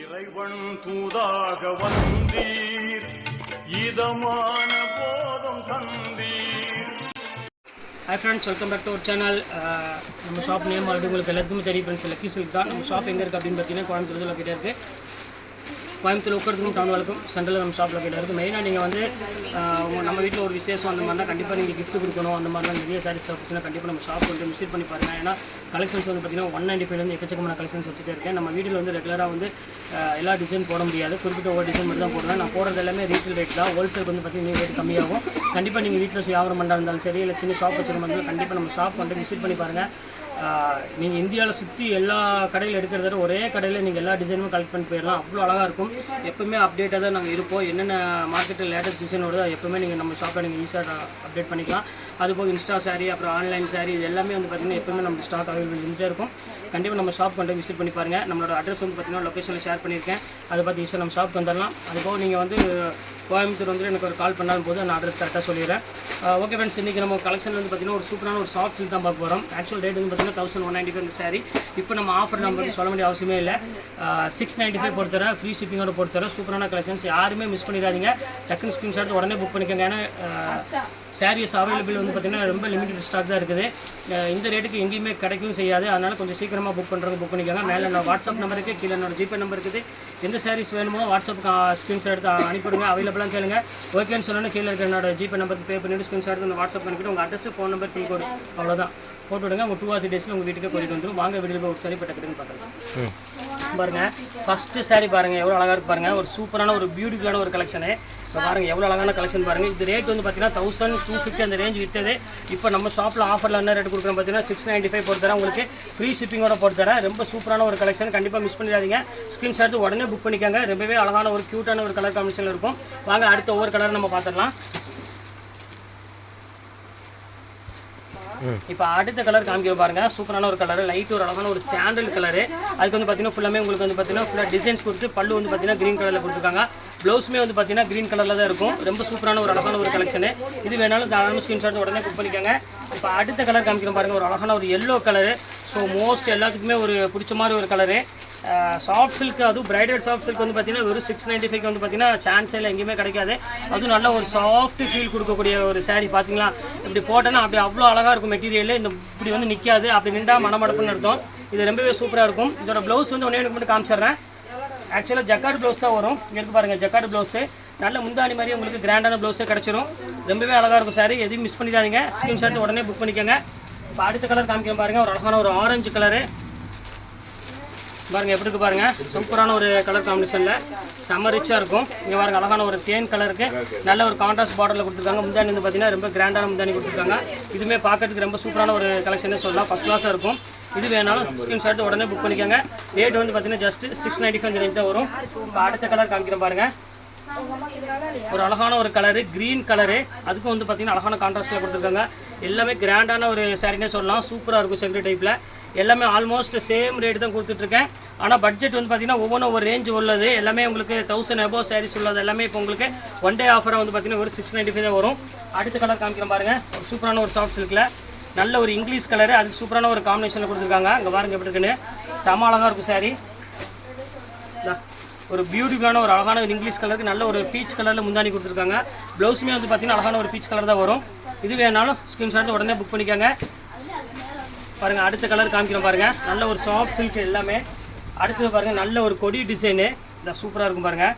இறைவன் தூதாக வந்தீர் இதமான போதம் தந்தீர். Hi friends, welcome back to our channel. நம்ம ஷாப் நேம் ஆல்ரெடி உங்களுக்கு எல்லாத்துக்குமே தெரியும் ஃப்ரெண்ட்ஸ். லக்கி சில்க் தான். நம்ம ஷாப் எங்கே இருக்குது அப்படின்னு பார்த்தீங்கன்னா கோயம்புத்தூர் லொக்கேட்டாக இருக்குது. கோயம்புத்தூர் உட்கிறதுக்கும் டவுன் வரைக்கும் சென்டரில் நம்ம ஷாப் லொக்கேட்டாக இருக்குது. மெயினாக நீங்கள் வந்து நம்ம வீட்டில் ஒரு விசேஷம் அந்த மாதிரினா கண்டிப்பாக நீங்கள் கிஃப்ட் கொடுக்கணும். அந்த மாதிரிலாம் நிறைய சாரீஸ் வச்சுன்னா கண்டிப்பாக நம்ம ஷாப் வந்து விசிட் பண்ணி பாருங்கள். ஏன்னா கலெக்ஷன்ஸ் வந்து பார்த்தீங்கன்னா 195 எக்கச்சக்கமான கலெக்ஷன்ஸ் வச்சுட்டு இருக்கேன். நம்ம வீட்டில் வந்து ரெகுலராக வந்து எல்லா டிசைன் போட முடியாது, குறிப்பிட்ட ஒரு டிசைன் மட்டும் தான் போடுவேன். நான் போடுறது எல்லாமே ரீட்டெயில் ரேட் தான். ஹோல்சேல் வந்து பார்த்தீங்கன்னா ரேட் கம்மியாகும். கண்டிப்பாக நீங்கள் வீட்டில் வியாபாரம் பண்ணுறா இருந்தாலும் சரி, இல்லை சின்ன ஷாப் வச்சுருந்தாலும் கண்டிப்பாக நம்ம ஷாப் வந்து விசிட் பண்ணி பாருங்கள். நீங்கள் இந்தியாவில் சுற்றி எல்லா கடையில் எடுக்கிறத ஒரே கடையில் நீங்கள் எல்லா டிசைனும் கலெக்ட் பண்ணி போயிடலாம். அவ்வளோ அழகாக இருக்கும். எப்போவுமே அப்டேட்டாக தான் நாங்கள் இருப்போம். என்னென்ன மார்க்கெட்டில் லேட்டஸ்ட் டிசைன் வருதோ எப்போவுமே நீங்கள் நம்ம ஷாப்பில் நீங்கள் ஈஸியாக அப்டேட் பண்ணிக்கலாம். அதுபோக இன்ஸ்டா சாரீ, அப்புறம் ஆன்லைன் சாரீ, இது எல்லாமே வந்து பார்த்திங்கன்னா எப்போவுமே நம்ம ஸ்டாக் அவைலபிள் இருந்துகிட்டே இருக்கும். கண்டிப்பாக நம்ம ஷாப் கொண்டு விசிட் பண்ணி பாருங்கள். நம்மளோட அட்ரஸ் வந்து பார்த்திங்கன்னா லொக்கேஷனில் ஷேர் பண்ணியிருக்கேன். அதை பார்த்து ஈஸியாக நம்ம ஷாப் வந்துடலாம். அதுபோக நீங்கள் வந்து கோயம்புத்தூர் வந்து எனக்கு ஒரு கால் பண்ணாலும் போது நான் அட்ரஸ் கரெக்டாக சொல்லிடுறேன். ஓகே ஃப்ரெண்ட்ஸ், இன்றைக்கி நம்ம கலெக்ஷன் வந்து பார்த்திங்கன்னா ஒரு சூப்பரான ஒரு சாஃப்ட் சில்க் தான் பார்க்க போகிறோம். ஆக்சுவல் ரேட் வந்து பார்த்திங்கன்னா 1195 இந்த சாரீ. இப்போ நம்ம ஆஃபர் நம்ம வந்து சொல்ல வேண்டிய அவசியமே இல்லை. 695 பொறுத்தவரை ஃப்ரீ ஷிப்பிங்கோட பொறுத்தவரை சூப்பரான கலெக்ஷன்ஸ். யாருமே மிஸ் பண்ணிடாதீங்க. டக்குன்னு ஸ்க்ரீன்ஷாட் உடனே புக் பண்ணிக்கோங்க. ஏன்னா சாரீஸ் அவைலபிள் வந்து பார்த்திங்கன்னா ரொம்ப லிமிட்டட் ஸ்டாக் தான் இருக்குது. இந்த ரேட்டுக்கு எங்கேயுமே கிடைக்கவும் செய்யாது. அதனால் கொஞ்சம் சீக்கிரமாக புக் பண்ணுறவங்க புக் பண்ணிக்கோங்க. மேலே என்னோட வாட்ஸ்அப் நம்பர் இருக்குது, கீழே என்னோட ஜிபே நம்பர் இருக்குது. எந்த சாரீஸ் வேணுமோ வாட்ஸ்அப்புக்கு ஸ்க்ரீன்ஷாட் எடுத்து அனுப்பிவிடுங்க. அவைலபிளாக கேளுங்க. ஓகேன்னு சொன்னோன்னா கீழே இருக்கிற என்னோட ஜிபே நம்பருக்கு பே பண்ணிவிட்டு ஸ்க்ரீன்ஷாட் எடுத்து வாட்ஸ்அப் பண்ணிக்கிட்டு உங்கள் அட்ரஸ், ஃபோன் நம்பர், பின்கோடு அவ்வளோதான் போட்டு விடுங்க. உங்கள் 2 or 3 டேஸில் உங்கள் வீட்டுக்கு போயிட்டு வந்துடும். வாங்க வீடியோவில் ஒரு சாரி பட்டக்குன்னு பார்க்கலாம். பாருங்கள், ஃபஸ்ட்டு சாரீ பாருங்கள் எவ்வளோ அழகாக இருக்கு பாருங்கள். ஒரு சூப்பரான ஒரு பியூட்டிஃபுல்லான ஒரு கலெக்ஷனு. இப்போ பாருங்கள் எவ்வளோ அழகான கலெக்ஷன் பாருங்கள். இது ரேட் வந்து பார்த்தீங்கன்னா 1250 அந்த ரேஞ்ச் விற்றது. இப்போ நம்ம ஷாப்பில் ஆஃபரில் என்ன ரேட் கொடுக்குறோம் பார்த்தீங்கன்னா 695 போட்டுத்தரேன். உங்களுக்கு ஃப்ரீ ஷிப்பிங்கோட போட்டுத்தரேன். ரொம்ப சூப்பரான ஒரு கலெக்ஷன். கண்டிப்பாக மிஸ் பண்ணிடாதீங்க. ஸ்க்ரீன்ஷாட் உடனே புக் பண்ணிக்கோங்க. ரொம்பவே அழகான ஒரு க்யூட்டான ஒரு கலர் காம்பினேஷனில் இருக்கும். வாங்க அடுத்த ஒவ்வொரு கலர் நம்ம பார்த்துடலாம். இப்போ அடுத்த கலர் காமிக்க பாருங்க. சூப்பரான ஒரு கலர், லைட் ஒரு அழகான ஒரு சாண்டல் கலரு. அதுக்கு வந்து பார்த்தீங்கன்னா ஃபுல்லாமே உங்களுக்கு வந்து பார்த்தீங்கன்னா ஃபுல்லாக டிசைன்ஸ் கொடுத்து பல்லு வந்து பார்த்தீங்கன்னா க்ரீன் கலரில் கொடுத்துருக்காங்க. ப்ளவுஸுமே வந்து பார்த்தீங்கன்னா க்ரீன் கலரில் தான் இருக்கும். ரொம்ப சூப்பரான ஒரு அழகான ஒரு கலெக்ஷனு. இது வேணாலும் தாராளமாக ஸ்க்ரீன்ஷாட் உடனே புக் பண்ணிக்கோங்க. இப்போ அடுத்த கலர் காமிக்கிறோம் பாருங்கள். ஒரு அழகான ஒரு எல்லோ கலரு. ஸோ மோஸ்ட் எல்லாத்துக்குமே ஒரு பிடிச்ச மாதிரி ஒரு கலரு. சாஃப்ட் சில்க், அதுவும் பிரைடட் சாஃப்ட் சில்க் வந்து பார்த்தீங்கன்னா வெறும் 695 வந்து பார்த்தீங்கன்னா சான்ஸ் இல்லை, எங்கேயுமே கிடைக்காது. அதுவும் நல்ல ஒரு சாஃப்ட் ஃபீல் கொடுக்கக்கூடிய ஒரு சாரீ. பார்த்தீங்களா இப்படி போட்டோன்னா அப்படி அவ்வளோ அழகாக இருக்கும் மெட்டீரியல். இந்த இப்படி வந்து நிற்காது, அப்படி நின்றா மனமடப்புன்னு அர்த்தம். இது ரொம்பவே சூப்பராக இருக்கும். இதோட ப்ளவுஸ் வந்து ஒன்றே எனக்கு மட்டும் காமிச்சிடுறேன். ஆக்சுவலாக ஜக்கார்டு ப்ளவுஸ் தான் வரும். இங்கே இருக்கு பாருங்கள், ஜக்கார்டு ப்ளவுஸு. நல்ல முந்தாணி மாதிரி உங்களுக்கு கிராண்டான ப்ளவுஸே கிடச்சிரும். ரொம்பவே அழகாக இருக்கும் சாரி. எதையும் மிஸ் பண்ணிடாதீங்க. ஸ்க்ரீன்ஷாட் உடனே புக் பண்ணிக்கோங்க. இப்போ அடுத்த கலர் காமிக்க பாருங்கள். ஒரு அழகான ஒரு ஆரஞ்சு கலரு பாருங்கள் எப்படி இருக்குது பாருங்கள். சூப்பரான ஒரு கலர் காம்பினேஷனில் செம்ம ரிச்சாக இருக்கும். இங்கே பாருங்கள் அழகான ஒரு தேன் கலருக்கு நல்ல ஒரு கான்ட்ராஸ்ட் பார்டரில் கொடுத்துருக்காங்க. முந்தாணி வந்து பார்த்தீங்கன்னா ரொம்ப கிராண்டான முந்தாணி கொடுத்துருக்காங்க. இதுவுமே பார்க்கறதுக்கு ரொம்ப சூப்பரான ஒரு கலெக்ஷனே சொல்லலாம். ஃபஸ்ட் கிளாஸாக இருக்கும். இது வேணாலும் ஸ்க்ரீன்ஷாட் உடனே புக் பண்ணிக்கோங்க. ரேட் வந்து பார்த்தீங்கன்னா ஜஸ்ட் 695 ரேஞ்ச் தான் வரும். இப்போ அடுத்த கலர் காமிக்கிறேன் பாருங்கள். ஒரு அழகான ஒரு கலரு, க்ரீன் கலரு. அதுக்கும் வந்து பார்த்தீங்கன்னா அழகான கான்ட்ராஸ்ட்டில் கொடுத்துருக்காங்க. எல்லாமே கிராண்டான ஒரு சாரினே சொல்லலாம். சூப்பராக இருக்கும். செக்ரி டைப்பில் எல்லாமே ஆல்மோஸ்ட் சேம் ரேட் தான் கொடுத்துட்ருக்கேன். ஆனால் பட்ஜெட் வந்து பார்த்தீங்கன்னா ஒவ்வொன்றும் ஒரு ரேஞ்ச் உள்ளது. எல்லாமே உங்களுக்கு 1000 above சாரீஸ் உள்ளது எல்லாமே இப்போ உங்களுக்கு ஒன் டே ஆஃபராக வந்து பார்த்தீங்கன்னா ஒரு 695 தான் வரும். அடுத்த கலர் காமிக்கிறேன் பாருங்கள். ஒரு சூப்பரான ஒரு சாஃப்ட் சில்கில் நல்ல ஒரு இங்கிலீஷ் கலரு. அதுக்கு சூப்பரான ஒரு காம்பினேஷனில் கொடுத்துருக்காங்க. இங்கே பாருங்கள் எப்படி இருக்குன்னு. செம அழகாக இருக்கும் சாரீ. ஒரு பியூட்டிஃபுல்லான ஒரு அழகான ஒரு இங்கிலீஷ் கலருக்கு நல்ல ஒரு பீச் கலரில் முந்தாணி கொடுத்துருக்காங்க. ப்ளவுஸுமே வந்து பார்த்தீங்கன்னா அழகான ஒரு பீச் கலர் தான் வரும். இது வேணாலும் ஸ்க்ரீன்ஷாட் உடனே புக் பண்ணிக்கோங்க. பாருங்கள் அடுத்த கலர் காமிக்கிறோம் பாருங்கள். நல்ல ஒரு சாஃப்ட் சில்க் எல்லாமே. அடுத்தது பாருங்கள் நல்ல ஒரு கொடி டிசைனு. இந்த சூப்பராக இருக்கும் பாருங்கள்.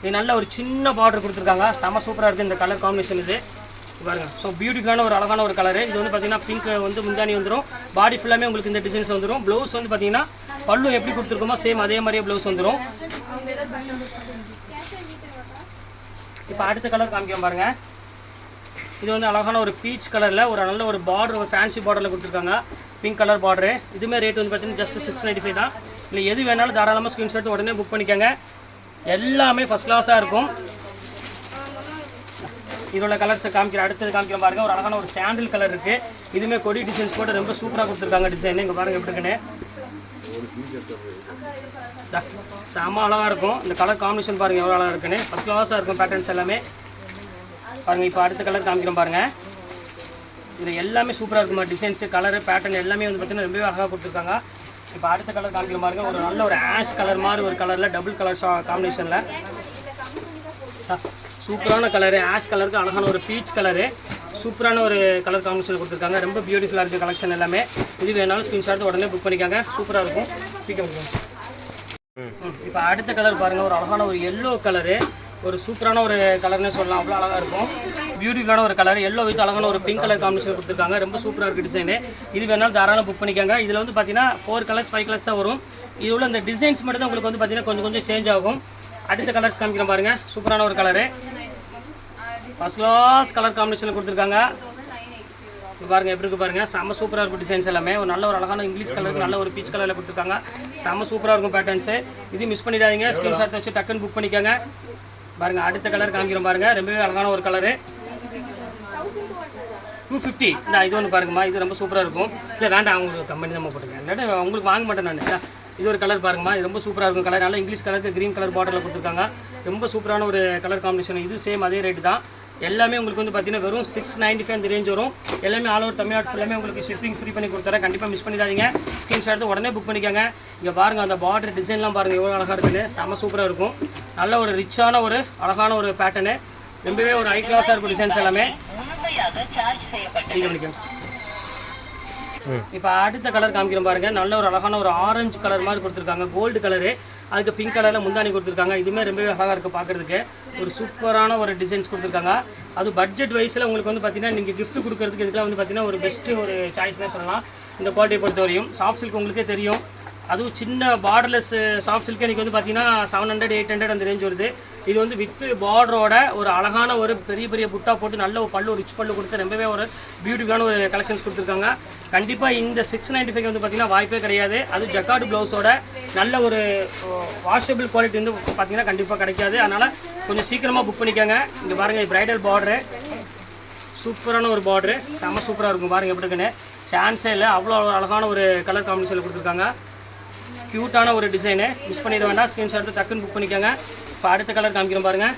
இது நல்ல ஒரு சின்ன பார்டர் கொடுத்துருக்காங்க. செம சூப்பராக இருக்குது இந்த கலர் காம்பினேஷன். இது பாருங்கள். ஸோ பியூட்டிஃபுல்லான ஒரு அழகான ஒரு கலரு. இது வந்து பார்த்தீங்கன்னா பிங்க் வந்து முந்தானி வந்துடும். பாடி ஃபுல்லாமே உங்களுக்கு இந்த டிசைன்ஸ் வந்துடும். ப்ளவுஸ் வந்து பார்த்தீங்கன்னா பல்லு எப்படி கொடுத்துருக்கோமோ சேம் அதே மாதிரியே ப்ளவுஸ் வந்துடும். இப்போ அடுத்த கலர் காமிக்கிறோம் பாருங்கள். இது வந்து அழகான ஒரு பீச் கலரில் ஒரு நல்ல ஒரு பார்டர், ஒரு ஃபேன்சி பார்டரில் கொடுத்துருக்காங்க. Pink colour border. இதுவுமே ரேட் வந்து பார்த்தீங்கன்னா ஜஸ்ட் 695 தான். இல்லை எது வேணாலும் தாராளமாக ஸ்க்ரீன்ஷாட் உடனே புக் பண்ணிக்கோங்க. எல்லாமே ஃபஸ்ட் கிளாஸாக இருக்கும். இதோட கலர்ஸை காமிக்கிறேன். அடுத்தது காமிக்கிறேன் பாருங்கள். ஒரு அழகான ஒரு சாண்டில் கலர் இருக்குது. இதுவுமே கொடி டிசைன்ஸ் போட்டு ரொம்ப சூப்பராக கொடுத்துருக்காங்க டிசைன். இங்கே பாருங்கள் எப்படி இருக்குன்னு. செம அழகாக இருக்கும். இந்த கலர் காம்பினேஷன் பாருங்கள் எவ்வளோ அழகாக இருக்குன்னு. ஃபஸ்ட் கிளாஸாக இருக்கும் பேட்டர்ன்ஸ் எல்லாமே பாருங்கள். இப்போ அடுத்த கலர் காமிக்கிறோம் பாருங்கள். இது எல்லாமே சூப்பராக இருக்குமா டிசைன்ஸு, கலரு, பேட்டர்ன் எல்லாமே வந்து பார்த்தீங்கன்னா ரொம்பவே அழகாக கொடுத்துருக்காங்க. இப்போ அடுத்த கலர் காமிக்கிற பாருங்க, ஒரு நல்ல ஒரு ஆஷ் கலர் மாதிரி ஒரு கலரில் டபுள் கலர் காம்பினேஷனில் சூப்பரான கலரு. ஆஷ் கலருக்கு அழகான ஒரு பீச் கலரு, சூப்பரான ஒரு கலர் காம்பினேஷன் கொடுத்துருக்காங்க. ரொம்ப பியூட்டிஃபுல்லாக இருக்குது கலெக்ஷன் எல்லாமே. இது வேணாலும் ஸ்க்ரீன்ஷாட் உடனே புக் பண்ணிக்காங்க, சூப்பராக இருக்கும். இப்போ அடுத்த கலர் பாருங்கள், ஒரு அழகான ஒரு எல்லோ கலரு, ஒரு சூப்பரான ஒரு கலர்னே சொல்லலாம், அவ்வளோ அழகாக இருக்கும். பியூட்டிஃபுல்லான ஒரு கலர், எல்லோ வித் அழகான ஒரு பிங்க் கலர் காம்பினேஷன் கொடுத்துருக்காங்க. ரொம்ப சூப்பராக இருக்குது டிசைனு. இது வேணாலும் தாராளம் புக் பண்ணிக்காங்க. இதில் வந்து பார்த்தீங்கன்னா 4 கலர்ஸ் 5 கலர்ஸ் தான் வரும். இது உள்ள இந்த டிசைன்ஸ் மட்டும் தான் உங்களுக்கு வந்து பார்த்தீங்கன்னா கொஞ்சம் சேஞ்ச் ஆகும். அடுத்த கலர்ஸ் காமிக்கிறேன் பாருங்கள், சூப்பரான ஒரு கலரு, ஃபர்ஸ்ட் கிளாஸ் கலர் காம்பினேஷனில் கொடுத்துருக்காங்க. இப்போ பாருங்கள் எப்படி இருக்குது பாருங்கள், செம்ம சூப்பராக இருக்கும் டிசைன்ஸ் எல்லாமே. ஒரு நல்ல ஒரு அழகான இங்கிலீஷ் கலருக்கு நல்ல ஒரு பீச் கலரில் கொடுத்துருக்காங்க. செம்ம சூப்பராக இருக்கும் பேட்டர்ன்ஸு. இது மிஸ் பண்ணிடாதீங்க, ஸ்க்ரீன்ஷாட் வச்சு டக்குன்னு புக் பண்ணிக்கோங்க. பாருங்கள் அடுத்த கலர் காமிக்கிறோம் பாருங்கள், ரொம்பவே அழகான ஒரு கலரு, 250. இந்த இது ஒன்று பாருங்கம்மா, இது ரொம்ப சூப்பராக இருக்கும். இல்லை வேண்டாம், அவங்களுக்கு கம்பெனி தான் போட்டுருங்க, இல்லாட்டி உங்களுக்கு வாங்க மாட்டேன் நான். இது ஒரு கலர் பாருங்கம்மா, இது ரொம்ப சூப்பராக இருக்கும் கலர். நல்லா இங்கிலீஷ் கலருக்கு க்ரீன் கலர் பார்டரில் கொடுத்துருக்காங்க. ரொம்ப சூப்பரான ஒரு கலர் காம்பினேஷன். இது சேம் அதே ரேட்டு தான். எல்லாமே உங்களுக்கு வந்து பார்த்தீங்கன்னா வெறும் 695 அந்த ரேஞ்ச் வரும். எல்லாமே ஆல் ஓவர் தமிழ்நாடு ஃபுல்லாமே உங்களுக்கு ஷிப்பிங் ஃப்ரீ பண்ணி கொடுத்துறேன். கண்டிப்பாக மிஸ் பண்ணிடாதீங்க, ஸ்க்ரீன்ஷாட் எடுத்து உடனே புக் பண்ணிக்கோங்க. இங்கே பாருங்கள் அந்த பார்டர் டிசைன்லாம் பாருங்கள் எவ்வளோ அழகாக இருக்குன்னு, செம்ம சூப்பராக இருக்கும். நல்ல ஒரு ரிச்சான ஒரு அழகான ஒரு பேட்டர்னு, ரொம்பவே ஒரு ஹை கிளாஸாக இருக்கும் டிசைன்ஸ் எல்லாமே. இப்போ அடுத்த கலர் காமிக்கிறோம் பாருங்கள், நல்ல ஒரு அழகான ஒரு ஆரஞ்சு கலர் மாதிரி கொடுத்துருக்காங்க, கோல்டு கலரு, அதுக்கு பிங்க் கலரில் முந்தானி கொடுத்துருக்காங்க. இதுவுமே ரொம்பவே அழகாக இருக்குது பார்க்குறதுக்கு. ஒரு சூப்பரான ஒரு டிசைன்ஸ் கொடுத்துருக்காங்க. அது பட்ஜெட் வைஸில் உங்களுக்கு வந்து பார்த்தீங்கன்னா நீங்கள் கிஃப்ட் கொடுக்குறதுக்கு இதுக்கெல்லாம் வந்து பார்த்தீங்கன்னா ஒரு பெஸ்ட்டு ஒரு சாய்ஸ் தான் சொல்லலாம். இந்த குவாலிட்டியை பொறுத்த வரையும் சாஃப்ட் சில்க் உங்களுக்கே தெரியும், அதுவும் சின்ன பார்டர்லெஸ் சாஃப்ட் சில்க்கு எனக்கு வந்து பார்த்தீங்கன்னா 700 800 அந்த ரேஞ்ச் வருது. இது வந்து வித் பார்டரோட ஒரு அழகான ஒரு பெரிய பெரிய புட்டா போட்டு நல்ல ஒரு பல்லு, ரிச் பல்லு கொடுத்து ரொம்பவே ஒரு பியூட்டிஃபுல்லான ஒரு கலெக்ஷன்ஸ் கொடுத்துருக்காங்க. கண்டிப்பாக இந்த 695 வந்து பார்த்தீங்கன்னா வாய்ப்பே கிடையாது. அது ஜக்கார்டு ப்ளவுஸோட நல்ல ஒரு வாஷபிள் குவாலிட்டி வந்து பார்த்தீங்கன்னா கண்டிப்பாக கிடைக்காது. அதனால் கொஞ்சம் சீக்கிரமாக புக் பண்ணிக்கோங்க. இங்கே பாருங்கள் பிரைடல் பார்டரு, சூப்பரான ஒரு பார்டரு, செம்ம சூப்பராக இருக்கும். பாருங்கள் எப்படி இருக்குன்னு, சான்ஸே இல்லை, அவ்வளோ அழகான ஒரு கலர் காம்பினேஷனில் கொடுத்துருக்காங்க. க்யூட்டான ஒரு டிசைனு, மிஸ் பண்ணிட வேண்டாம், ஸ்க்ரீன்ஷாட் எடுத்து டக்குன்னு புக் பண்ணிக்கோங்க. இப்போ அடுத்த கலர் காமிக்கிறோம் பாருங்கள்,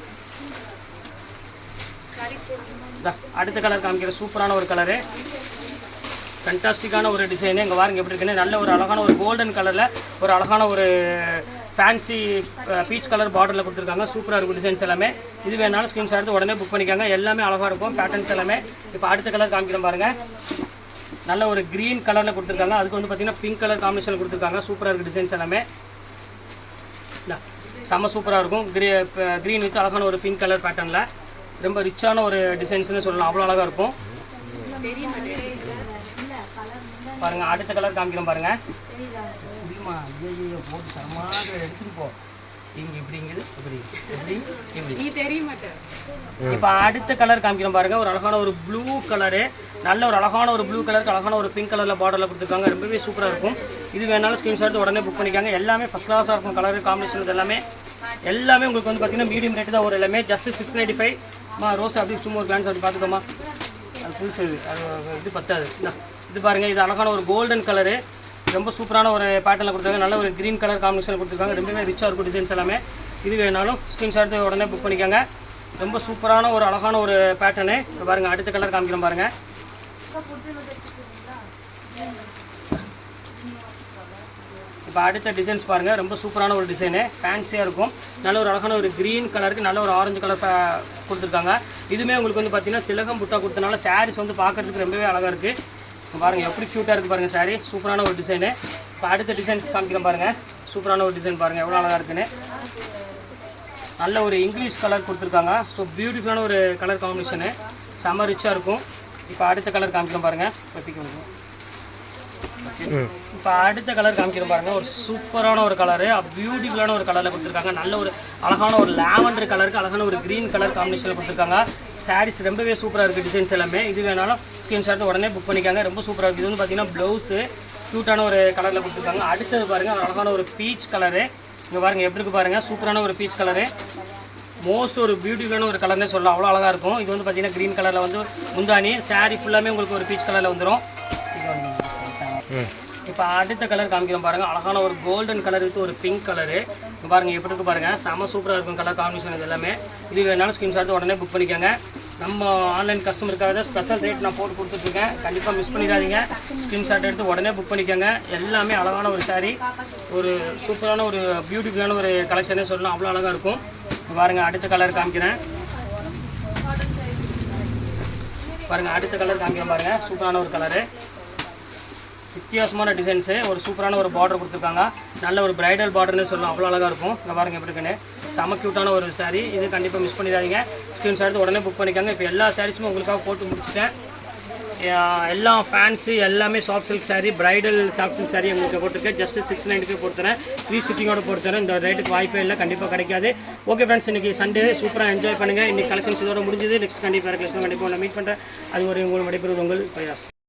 அடுத்த கலர் காமிக்கிற சூப்பரான ஒரு கலரு, ஃபேண்டாஸ்டிக்கான ஒரு டிசைனு. இங்கே பாருங்க எப்படி இருக்குன்னு, நல்ல ஒரு அழகான ஒரு கோல்டன் கலரில் ஒரு அழகான ஒரு ஃபேன்சி பீச் கலர் பார்டரில் கொடுத்துருக்காங்க. சூப்பராக இருக்கும் டிசைன்ஸ் எல்லாமே. இது வேணாலும் ஸ்க்ரீன்ஷாட் எடுத்து உடனே புக் பண்ணிக்கோங்க. எல்லாமே அழகாக இருக்கும் பேட்டர்ன்ஸ் எல்லாமே. இப்போ அடுத்த கலர் காமிக்கிறோம் பாருங்கள், நல்ல ஒரு க்ரீன் கலரில் கொடுத்துருக்காங்க. அதுக்கு வந்து பார்த்தீங்கன்னா பிங்க் கலர் காம்பினேஷனில் கொடுத்துருக்காங்க. சூப்பராக இருக்குது டிசைன்ஸ் எல்லாமே, செம்ம சூப்பராக இருக்கும். க்ரீன் வித் அழகான ஒரு பிங்க் கலர் பேட்டர்னில் ரொம்ப ரிச்சான ஒரு டிசைன்ஸ்னு சொல்லலாம், அவ்வளோ அழகாக இருக்கும். பாருங்கள் அடுத்த கலர் காமிக்கிறோம் பாருங்கள், போட்டு தரமாக எடுத்துகிட்டு போ, இங்கே இப்படிங்குது இப்படி எப்படி இப்படி தெரிய மாட்டேன். இப்போ அடுத்த கலர் காமிக்கிறோம் பாருங்கள், ஒரு அழகான ஒரு ப்ளூ கலரு, நல்ல ஒரு அழகான ஒரு ப்ளூ கலருக்கு அழகான ஒரு பிங்க் கலரில் பார்டரில் கொடுத்துருக்காங்க. ரொம்பவே சூப்பராக இருக்கும். இது வேணாலும் ஸ்க்ரீன்ஷாட் உடனே புக் பண்ணிக்காங்க. எல்லாமே ஃபஸ்ட் கிளாஸாக இருக்கும். கலர் காம்பினேஷன் எல்லாமே உங்களுக்கு வந்து பார்த்தீங்கன்னா மீடியம் ரேட்டு தான். ஒரு எல்லாமே ஜஸ்ட் 695. ரோஸ் அப்படி சும்மா ஒரு கிளான்ஸ் அப்படி பார்த்துக்கோமா, அது புதுசு, அது இது பத்தாது. இது பாருங்கள், இது அழகான ஒரு கோல்டன் கலரு, ரொம்ப சூப்பரான ஒரு பேட்டர்னில் கொடுத்துருக்காங்க. நல்ல ஒரு க்ரீன் கலர் காம்பினேஷன் கொடுத்துருக்காங்க. ரொம்பவே ரிச்சாக இருக்கும் டிசைன்ஸ் எல்லாமே. இது வேணாலும் ஸ்க்ரீன்ஷாட் உடனே புக் பண்ணிக்கோங்க. ரொம்ப சூப்பரான ஒரு அழகான ஒரு பேட்டர்னு. இப்போ பாருங்கள் அடுத்த கலர் காமிக்கிறோம் பாருங்கள், இப்போ அடுத்த டிசைன்ஸ் பாருங்கள், ரொம்ப சூப்பரான ஒரு டிசைனு, ஃபேன்சியாக இருக்கும். நல்ல ஒரு அழகான ஒரு க்ரீன் கலருக்கு நல்ல ஒரு ஆரஞ்சு கலர் கொடுத்துருக்காங்க. இதுவுமே உங்களுக்கு வந்து பார்த்தீங்கன்னா திலகம் புட்டா கொடுத்தனால சாரீஸ் வந்து பார்க்குறதுக்கு ரொம்பவே அழகாக இருக்குது. பாருங்கள் எப்படி க்யூட்டாக இருக்குது பாருங்கள் சாரீ, சூப்பரான ஒரு டிசைனு. இப்போ அடுத்த டிசைன்ஸ் காமிக்கிறோம் பாருங்கள், சூப்பரான ஒரு டிசைன் பாருங்கள் எவ்வளோ அழகாக இருக்குன்னு. நல்ல ஒரு இங்கிலீஷ் கலர் கொடுத்துருக்காங்க. ஸோ பியூட்டிஃபுல்லான ஒரு கலர் காம்பினேஷனு, செம்ம ரிச்சாக இருக்கும். இப்போ அடுத்த கலர் காமிக்கிறோம் பாருங்கள், இப்போ அடுத்த கலர் காமிக்கிறோம் பாருங்கள், ஒரு சூப்பரான ஒரு கலரு, பியூட்டிஃபுல்லான ஒரு கலரில் கொடுத்துருக்காங்க. நல்ல ஒரு அழகான ஒரு லாவெண்டர் கலருக்கு அழகான ஒரு க்ரீன் கலர் காம்பினேஷனில் கொடுத்துருக்காங்க. சாரீஸ் ரொம்பவே சூப்பராக இருக்குது டிசைன்ஸ் எல்லாமே. இது வேணாலும் ஸ்க்ரீன்ஷாட் உடனே புக் பண்ணிக்காங்க. ரொம்ப சூப்பராக இருக்குது. இது வந்து பார்த்தீங்கன்னா ப்ளவுஸு க்யூட்டான ஒரு கலரில் கொடுத்துருக்காங்க. அடுத்தது பாருங்கள் அழகான ஒரு பீச் கலரு. இங்கே பாருங்கள் எப்படி இருக்குது பாருங்கள், சூப்பரான ஒரு பீச் கலரு, மோஸ்ட் ஒரு பியூட்டிஃபுல்லான ஒரு கலர்னே சொல்லலாம், அவ்வளோ அழகாக இருக்கும். இது வந்து பார்த்தீங்கன்னா க்ரீன் கலரில் வந்து முந்தானி, சாரீ ஃபுல்லாமே உங்களுக்கு ஒரு பீச் கலரில் வந்துடும். இப்போ அடுத்த கலர் காமிக்கிறோம் பாருங்கள், அழகான ஒரு கோல்டன் கலர் வித் ஒரு பிங்க் கலரு. இங்கே பாருங்கள் எப்படி இருக்குது பாருங்கள், செம்ம சூப்பராக இருக்கும் கலர் காம்பினேஷன் இது எல்லாமே. இது வேணாலும் ஸ்க்ரீன்ஷாட் உடனே புக் பண்ணிக்கோங்க. நம்ம ஆன்லைன் கஸ்டமருக்காக தான் ஸ்பெஷல் ரேட் நான் போட்டு கொடுத்துட்ருக்கேன். கண்டிப்பாக மிஸ் பண்ணிடாதீங்க. ஸ்க்ரீன்ஷாட் எடுத்து உடனே புக் பண்ணிக்கோங்க. எல்லாமே அழகான ஒரு saree, ஒரு சூப்பரான ஒரு பியூட்டிஃபுல்லான ஒரு கலெக்ஷனே சொல்லலாம். அவ்வளோ அழகாக இருக்கும். பாருங்கள், அடுத்த கலர் காமிக்கிறேன் பாருங்கள். அடுத்த கலர் காமிக்கிறேன் பாருங்கள். சூப்பரான ஒரு கலரு, வித்தியாசமான டிசைன்ஸு, ஒரு சூப்பரான ஒரு பார்டர் கொடுத்துருக்காங்க. நல்ல ஒரு பிரைடல் பார்டர்னு சொல்லலாம். அவ்வளோ அழகாக இருக்கும். இங்கே பாருங்கள் எப்படி இருக்குன்னு. செம க்யூட்டான ஒரு saree. இது கண்டிப்பாக மிஸ் பண்ணிடாதீங்க. ஸ்க்ரீன்ஷாட் எடுத்து உடனே புக் பண்ணிக்கோங்க. இப்போ எல்லா சாரீஸுமே உங்களுக்காக போட்டு முடிச்சிட்டேன். எல்லா ஃபேன்ஸு எல்லாமே soft silk saree, bridal soft silk saree உங்களுக்கு போட்டுருக்கேன். ஜஸ்ட் 690 போட்டுறேன். ஃப்ரீ ஷிப்பிங்கோட போட்டுறேன். இந்த ரேட்டுக்கு வாய்ப்பே இல்லை, கண்டிப்பாக கிடைக்காது. ஓகே ஃப்ரெண்ட்ஸ், இன்றைக்கி சண்டே சூப்பராக என்ஜாய் பண்ணுங்கள். இன்றைக்கி கலெக்ஷன்ஸ் இதோட முடிஞ்சது. நெக்ஸ்ட் கண்டிப்பாக கலெக்ஷன் கண்டிப்பாக உங்களை மீட் பண்ணுறேன். அது ஒரு உங்களுக்கு விடைபெறுவது உங்கள் பயாஸ்.